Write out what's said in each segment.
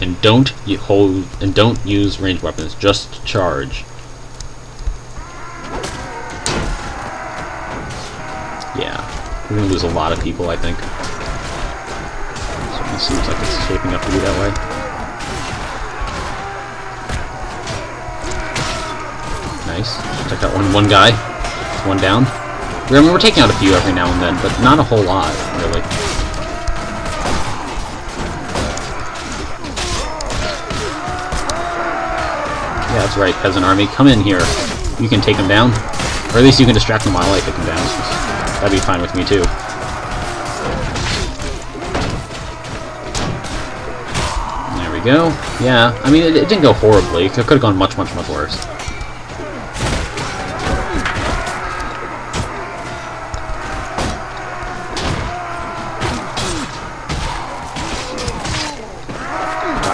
and don't use ranged weapons. Just charge. Yeah, we're gonna lose a lot of people, I think. Certainly seems like it's shaping up to be that way. Nice. Check out one guy. One down. I mean, we're taking out a few every now and then, but not a whole lot, really. Yeah, that's right, peasant army. Come in here. You can take them down. Or at least you can distract them while I take them down. That'd be fine with me, too. There we go. Yeah, I mean, it didn't go horribly. It could have gone much, much, much worse.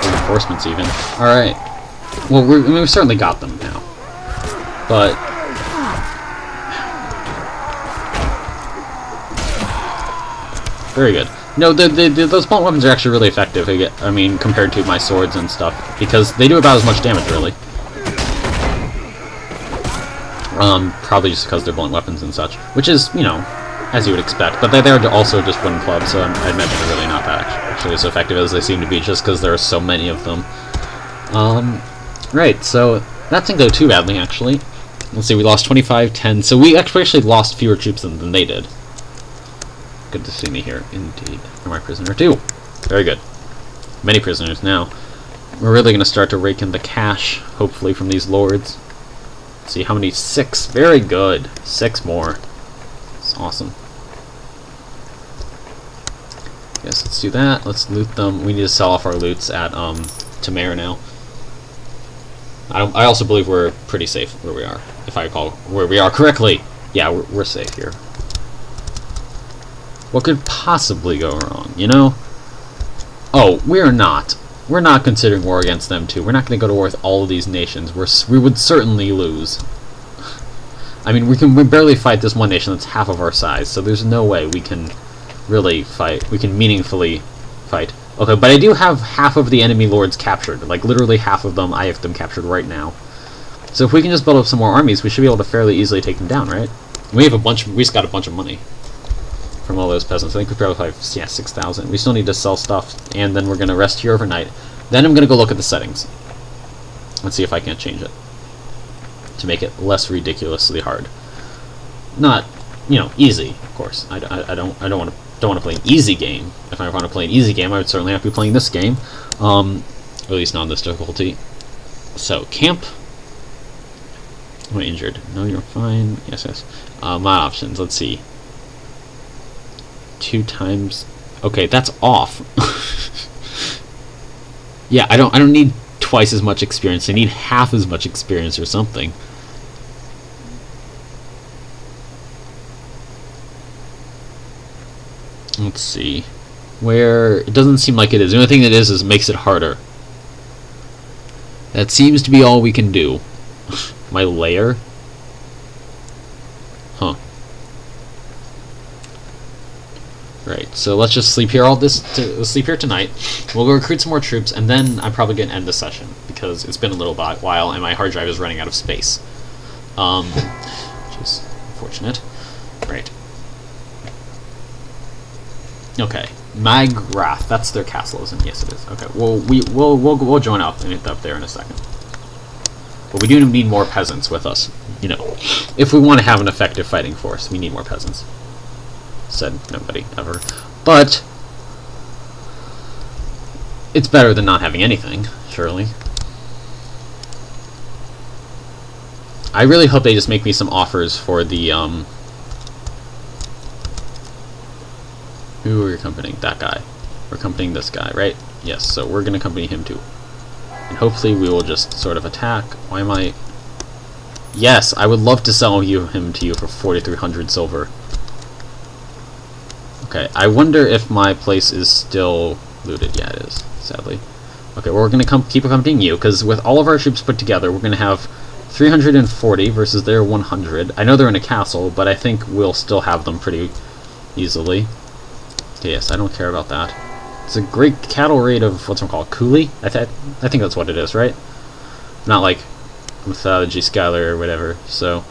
Reinforcements, even. Alright. Well, we've certainly got them now. But... very good. No, those blunt weapons are actually really effective, I mean, compared to my swords and stuff, because they do about as much damage, really. Probably just because they're blunt weapons and such, which is, you know, as you would expect. But they're also just wooden clubs, so I imagine they're really not that actually as effective as they seem to be, just because there are so many of them. Right, so that didn't go too badly, actually. Let's see, we lost 25-10, so we actually lost fewer troops than they did. Good to see me here, indeed. Am I prisoner too? Very good. Many prisoners now. We're really going to start to rake in the cash, hopefully, from these lords. Let's see, how many? 6. Very good. 6 more. That's awesome. Yes, let's do that. Let's loot them. We need to sell off our loots at Tamara now. I also believe we're pretty safe where we are, if I recall where we are correctly. Yeah, we're safe here. What could possibly go wrong, you know? Oh, we're not. We're not considering war against them, too. We're not going to go to war with all of these nations. We would certainly lose. I mean, we barely fight this one nation that's half of our size, so there's no way we can really fight. We can meaningfully fight. Okay, but I do have half of the enemy lords captured. Like, literally half of them, I have them captured right now. So if we can just build up some more armies, we should be able to fairly easily take them down, right? We just got a bunch of money from all those peasants. I think we probably have, yeah, 6,000. We still need to sell stuff, and then we're going to rest here overnight. Then I'm going to go look at the settings. Let's see if I can't change it to make it less ridiculously hard. Not, you know, easy, of course. I don't want to play an easy game. If I want to play an easy game, I would certainly have to be playing this game, or at least not on this difficulty. So camp. Am I injured? No, you're fine. Yes, yes. Mod options. Let's see. 2 times. Okay, that's off. Yeah, I don't need twice as much experience. I need half as much experience or something. Let's see. Where it doesn't seem like it is. The only thing that is makes it harder. That seems to be all we can do. My lair? Huh. Right, so let's just sleep here sleep here tonight. We'll go recruit some more troops, and then I'm probably going to end the session, because it's been a little while, and my hard drive is running out of space. Which is unfortunate. Right. Okay. Magrath, that's their castle, isn't it? Yes, it is. Okay, well, we'll join up there in a second. But we do need more peasants with us, you know. If we want to have an effective fighting force, we need more peasants. Said nobody ever. But it's better than not having anything, surely. I really hope they just make me some offers for the who are we accompanying? That guy. We're accompanying this guy, right? Yes, so we're gonna accompany him too. And hopefully we will just sort of attack. Why am I... Yes, I would love to sell him to you for 4,300 silver. Okay, I wonder if my place is still looted. Yeah, it is, sadly. Okay, well, we're going to keep accompanying you, because with all of our troops put together, we're going to have 340 versus their 100. I know they're in a castle, but I think we'll still have them pretty easily. Yes, I don't care about that. It's a great cattle raid of what's it called, Cooley? I think that's what it is, right? Not like Mythology Scholar or whatever. So,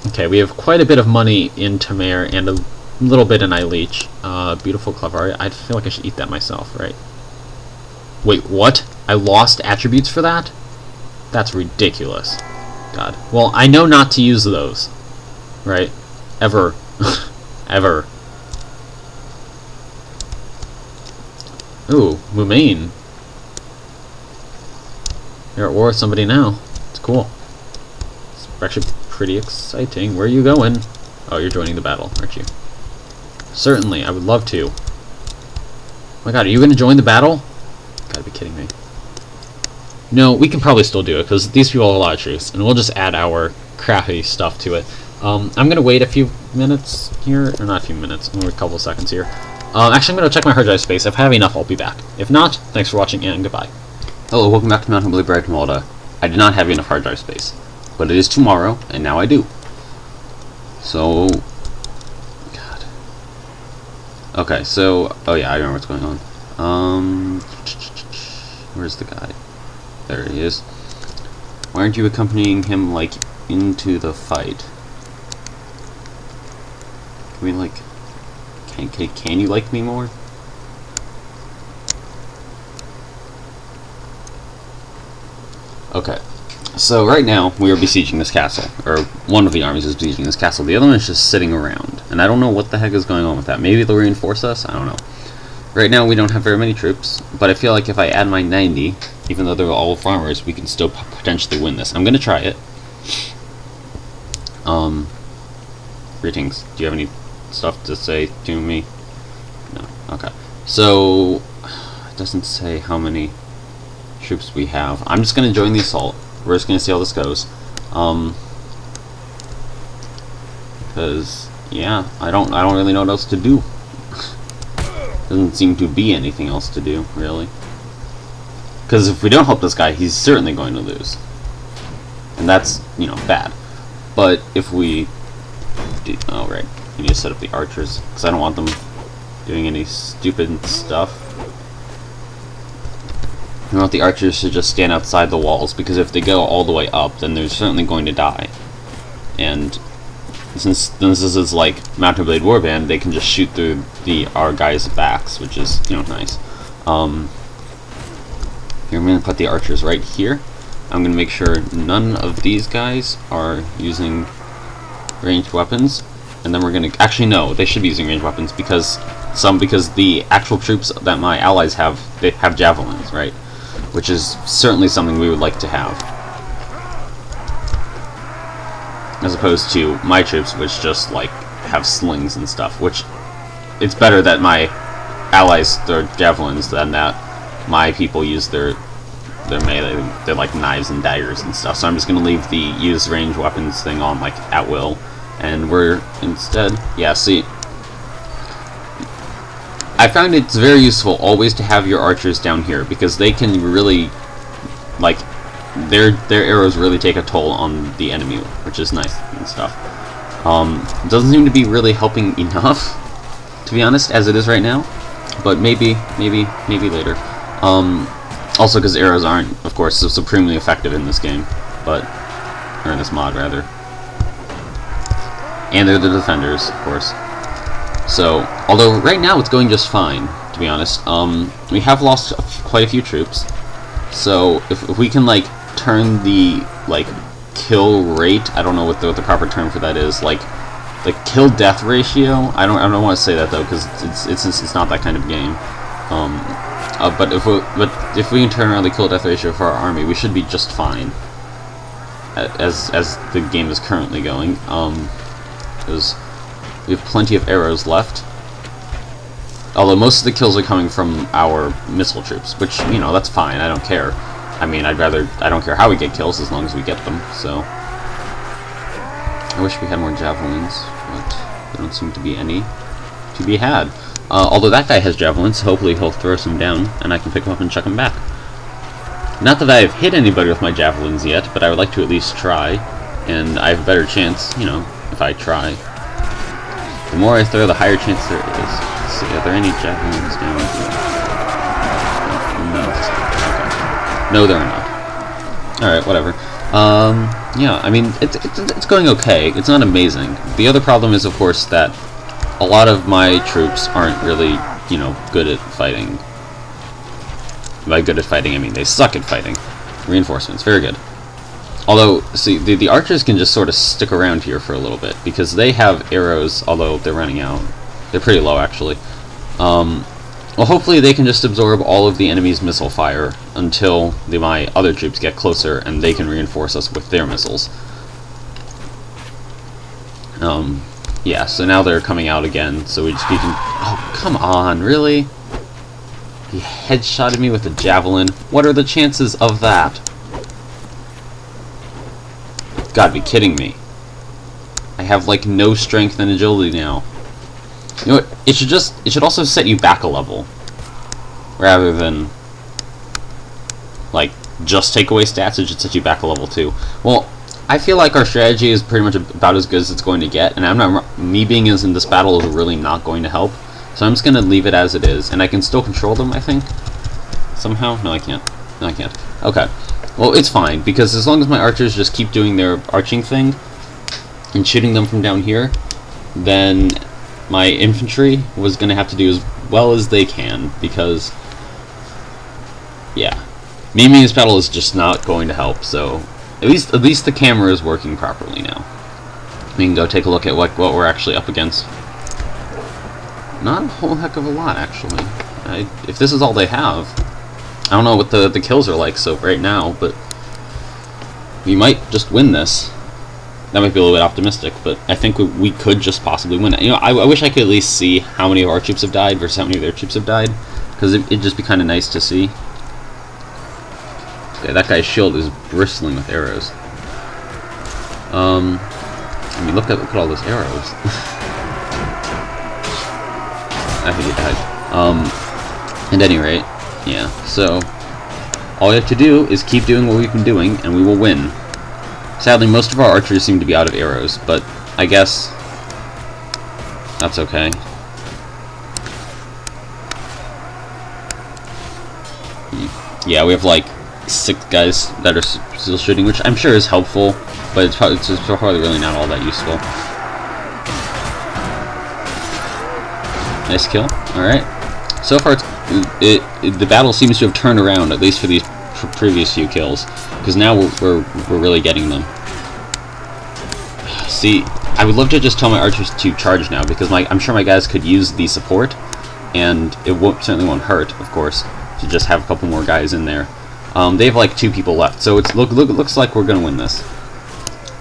okay, we have quite a bit of money in Tamir and a little bit in Ileach. Beautiful Clavari. I feel like I should eat that myself, right? Wait, what? I lost attributes for that? That's ridiculous. God. Well, I know not to use those. Right? Ever. Ever. Ooh, Mumain. You're at war with somebody now. It's cool. It's actually pretty exciting. Where are you going? Oh, you're joining the battle, aren't you? Certainly, I would love to. Oh my god, are you going to join the battle? Gotta be kidding me. No, we can probably still do it, because these people have a lot of troops, and we'll just add our crappy stuff to it. I'm going to wait a few minutes here, or not a few minutes, maybe a couple of seconds here. Actually, I'm going to check my hard drive space. If I have enough, I'll be back. If not, thanks for watching, and goodbye. Hello, welcome back to Mount Humbly Brytenwalda. I did not have enough hard drive space, but it is tomorrow, and now I do. So... God. Okay, so... Oh yeah, I remember what's going on. Where's the guy? There he is. Why aren't you accompanying him, like, into the fight? Can we, like... Can you like me more? Okay. So, right now, we are besieging this castle. Or, one of the armies is besieging this castle. The other one is just sitting around. And I don't know what the heck is going on with that. Maybe they'll reinforce us? I don't know. Right now, we don't have very many troops. But I feel like if I add my 90, even though they're all farmers, we can still potentially win this. I'm going to try it. Greetings. Do you have any stuff to say to me? No. Okay. So, it doesn't say how many troops we have. I'm just going to join the assault. We're just going to see how this goes. Because, yeah, I don't really know what else to do. Doesn't seem to be anything else to do, really. Because if we don't help this guy, he's certainly going to lose. And that's, you know, bad. But if we do... Oh, right. We need to set up the archers, because I don't want them doing any stupid stuff. I want the archers to just stand outside the walls, because if they go all the way up, then they're certainly going to die. And since this is like Mountain Blade Warband, they can just shoot through our guys' backs, which is, you know, nice. Here, I'm going to put the archers right here. I'm going to make sure none of these guys are using ranged weapons. And then we're going to... Actually, no, they should be using ranged weapons, because the actual troops that my allies have, they have javelins, right? Which is certainly something we would like to have. As opposed to my troops, which just, like, have slings and stuff, which... It's better that my allies throw javelins than that my people use their melee. They're like knives and daggers and stuff. So I'm just going to leave the use range weapons thing on, like, at will. And we're instead... Yeah, see... I found it's very useful always to have your archers down here, because they can really, like, their arrows really take a toll on the enemy, which is nice and stuff. It doesn't seem to be really helping enough, to be honest, as it is right now, but maybe later. Also because arrows aren't, of course, so supremely effective in this game, or in this mod, rather. And they're the defenders, of course. So, although right now it's going just fine, to be honest. We have lost quite a few troops. So, if we can, like, turn the, like, kill rate, I don't know what the proper term for that is, like, the kill-death ratio, I don't want to say that, though, because it's not that kind of game. But if we can turn around the kill-death ratio for our army, we should be just fine. As the game is currently going. Because we have plenty of arrows left. Although most of the kills are coming from our missile troops, which, you know, that's fine, I don't care. I mean, I don't care how we get kills as long as we get them, so. I wish we had more javelins, but there don't seem to be any to be had. Although that guy has javelins, so hopefully he'll throw some down, and I can pick them up and chuck them back. Not that I've hit anybody with my javelins yet, but I would like to at least try, and I have a better chance, you know, if I try. The more I throw, the higher chance there is. let's see, are there any javelins down here? No. Okay. No, there are not. Alright, whatever. Yeah, I mean, it's going okay. It's not amazing. The other problem is, of course, that a lot of my troops aren't really, you know, good at fighting. By good at fighting, I mean they suck at fighting. Reinforcements, very good. Although, see, the archers can just sort of stick around here for a little bit, because they have arrows, although they're running out. They're pretty low, actually. Well, hopefully they can just absorb all of the enemy's missile fire until my other troops get closer, and they can reinforce us with their missiles. Yeah, so now they're coming out again, so we can... Oh, come on, really? He headshotted me with a javelin. What are the chances of that? Gotta be kidding me. I have, like, no strength and agility now. You know what? It should also set you back a level. Rather than, like, just take away stats, it should set you back a level too. Well, I feel like our strategy is pretty much about as good as it's going to get, and me being in this battle is really not going to help. So I'm just going to leave it as it is, and I can still control them, I think. Somehow? No, I can't. No, I can't. Okay. Well, it's fine, because as long as my archers just keep doing their arching thing, and shooting them from down here, then my infantry was going to have to do as well as they can, because, yeah. Me being in this battle is just not going to help, so at least the camera is working properly now. We can go take a look at what we're actually up against. Not a whole heck of a lot, actually. If this is all they have, I don't know what the kills are like so right now, but we might just win this. That might be a little bit optimistic, but I think we could just possibly win it. You know, I wish I could at least see how many of our troops have died versus how many of their troops have died, because it'd just be kind of nice to see. Okay, that guy's shield is bristling with arrows. I mean, look at all those arrows. I think he died. At any rate, yeah, so all we have to do is keep doing what we've been doing, and we will win. Sadly, most of our archers seem to be out of arrows, but I guess that's okay. Yeah, we have like 6 guys that are still shooting, which I'm sure is helpful, but it's probably really not all that useful. Nice kill. Alright. So far, the battle seems to have turned around, at least for these previous few kills, because now we're really getting them. See, I would love to just tell my archers to charge now, because I'm sure my guys could use the support, and it certainly won't hurt, of course, to just have a couple more guys in there. They have like 2 people left, so it looks like we're gonna win this.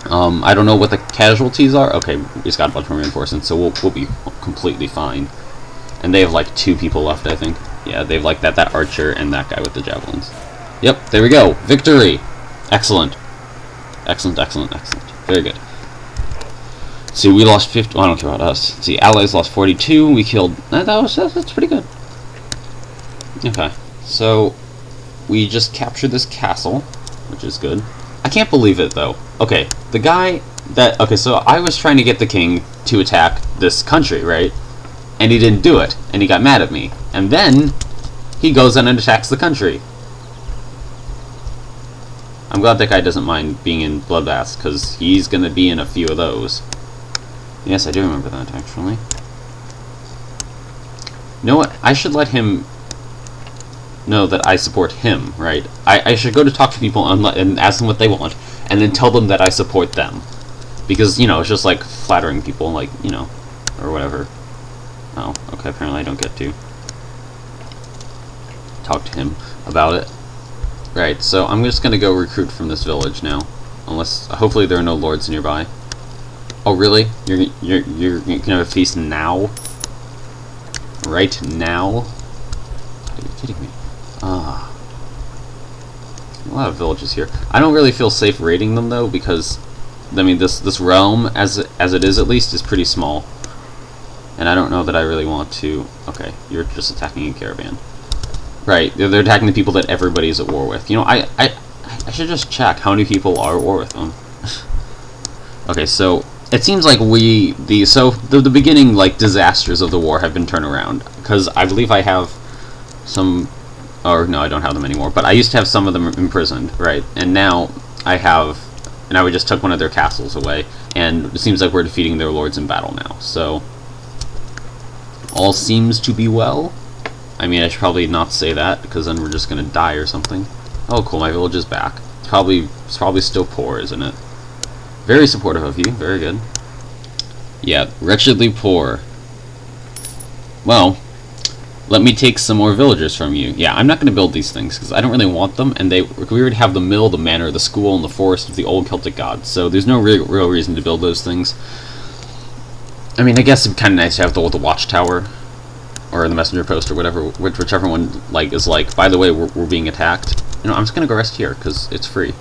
I don't know what the casualties are. Okay, we just got a bunch more reinforcements, so we'll be completely fine. And they have like 2 people left, I think. Yeah, they have like that archer and that guy with the javelins. Yep, there we go. Victory! Excellent. Excellent, excellent, excellent. Very good. See, we lost 50. Well, I don't care about us. See, allies lost 42. We killed. That's pretty good. Okay, so we just captured this castle, which is good. I can't believe it though. Okay, the guy that. Okay, so I was trying to get the king to attack this country, right? And he didn't do it, and he got mad at me. And then he goes in and attacks the country. I'm glad that guy doesn't mind being in bloodbaths, because he's going to be in a few of those. Yes, I do remember that, actually. You know what? I should let him know that I support him, right? I should go to talk to people and ask them what they want, and then tell them that I support them. Because, you know, it's just like flattering people, like, you know, or whatever. Oh, okay, apparently I don't get to talk to him about it. Right, so I'm just gonna go recruit from this village now. Unless, hopefully there are no lords nearby. Oh, really? You're gonna have a feast now? Right now? Are you kidding me? Ah. A lot of villages here. I don't really feel safe raiding them, though, because, I mean, this realm, as it is at least, is pretty small. And I don't know that I really want to... Okay, you're just attacking a caravan. Right, they're attacking the people that everybody's at war with. You know, I should just check how many people are at war with them. Okay, so it seems like the beginning, like, disasters of the war have been turned around, because I believe I have some, or no, I don't have them anymore, but I used to have some of them imprisoned, right, and now we just took one of their castles away, and it seems like we're defeating their lords in battle now, so all seems to be well. I mean, I should probably not say that, because then we're just gonna die or something. Oh cool, my village is back. It's probably still poor, isn't it? Very supportive of you, very good. Yeah, wretchedly poor. Well, let me take some more villagers from you. Yeah, I'm not going to build these things, because I don't really want them, and we already have the mill, the manor, the school, and the forest of the old Celtic gods, so there's no real reason to build those things. I mean, I guess it'd be kind of nice to have the watchtower, or the messenger post, or whatever, whichever one, like, is like, by the way, we're being attacked. You know, I'm just going to go rest here, because it's free,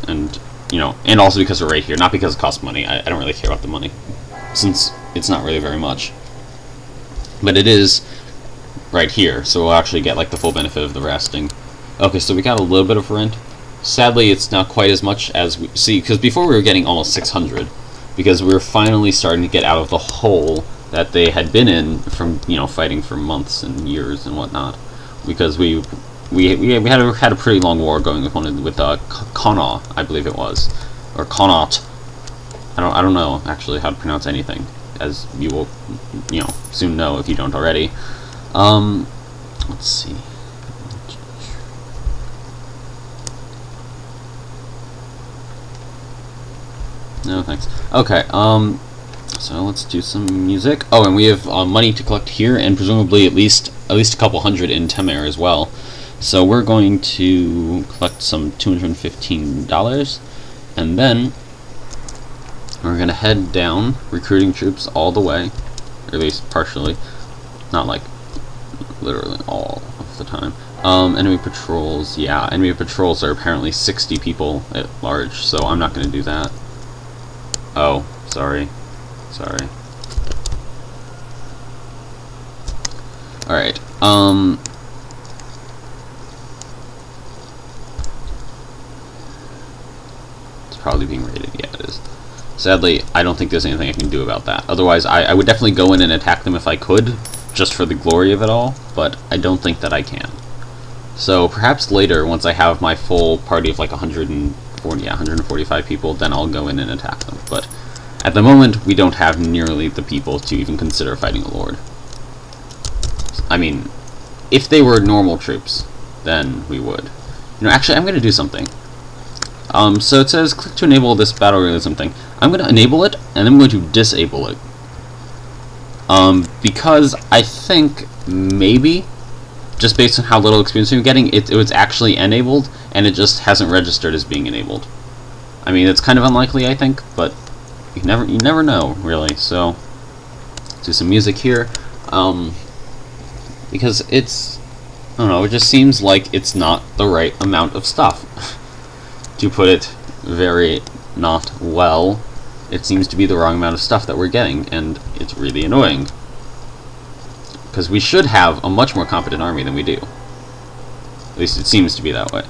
and you know, and also because we're right here, not because it costs money. I don't really care about the money, since it's not really very much. But it is right here, so we'll actually get, like, the full benefit of the resting. Okay, so we got a little bit of rent. Sadly, it's not quite as much as we see, because before we were getting almost 600, because we were finally starting to get out of the hole that they had been in from, you know, fighting for months and years and whatnot, because we had a pretty long war going with Connaught, I believe it was, or Connaught. I don't know actually how to pronounce anything, as you will, you know, soon know if you don't already. Let's see. No thanks. Okay. So let's do some music. Oh, and we have money to collect here, and presumably at least a couple hundred in Temer as well. So we're going to collect some $215, and then we're going to head down, recruiting troops all the way, or at least partially, not like literally all of the time. Enemy patrols, yeah, enemy patrols are apparently 60 people at large, so I'm not going to do that. Oh, sorry. Alright, probably being raided. Yeah, it is. Sadly, I don't think there's anything I can do about that. Otherwise, I would definitely go in and attack them if I could, just for the glory of it all, but I don't think that I can. So perhaps later, once I have my full party of like 145 people, then I'll go in and attack them. But at the moment, we don't have nearly the people to even consider fighting a lord. I mean, if they were normal troops, then we would. You know, actually, I'm going to do something. So it says, click to enable this battle realism thing. I'm going to enable it, and I'm going to disable it. Because I think, maybe, just based on how little experience you're getting, it was actually enabled, and it just hasn't registered as being enabled. I mean, it's kind of unlikely, I think, but you never know, really. So, let's do some music here. Because it's, I don't know, it just seems like it's not the right amount of stuff. To put it very not well, it seems to be the wrong amount of stuff that we're getting, and it's really annoying. Because we should have a much more competent army than we do. At least it seems to be that way.